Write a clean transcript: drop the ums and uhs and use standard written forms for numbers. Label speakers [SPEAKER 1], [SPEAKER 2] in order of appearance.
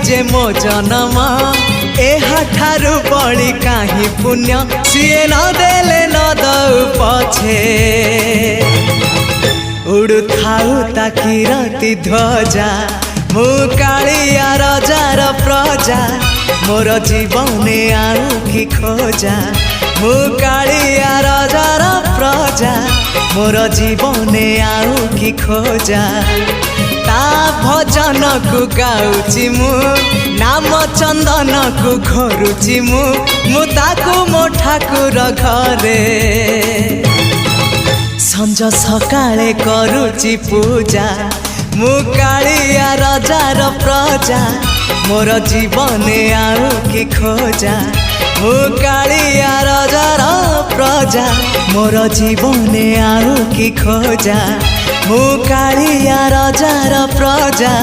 [SPEAKER 1] जे मो जन्म एहाठारु बड़ी काहि पुण्य सीए न देले न दउ पछे उड़ु थाउ ताकि रति ध्वजा मु कालिया रजार प्रजा मोर जीवने आउ कि खोजा मु कालिया रजार प्रजा मोर जीवने आउ कि खोजा ता भजन को गाउची मु नाम चंदन को घरुची मु ताकू मो ठाकुर घरे संज सकाळे करुची पूजा मु कालिया रजार प्रजा मोर जीवने आउ कि खोजा मु कालिया रजार प्रजा मोर जीवने आउ कि खोजा मु कालिया रजार प्रजा।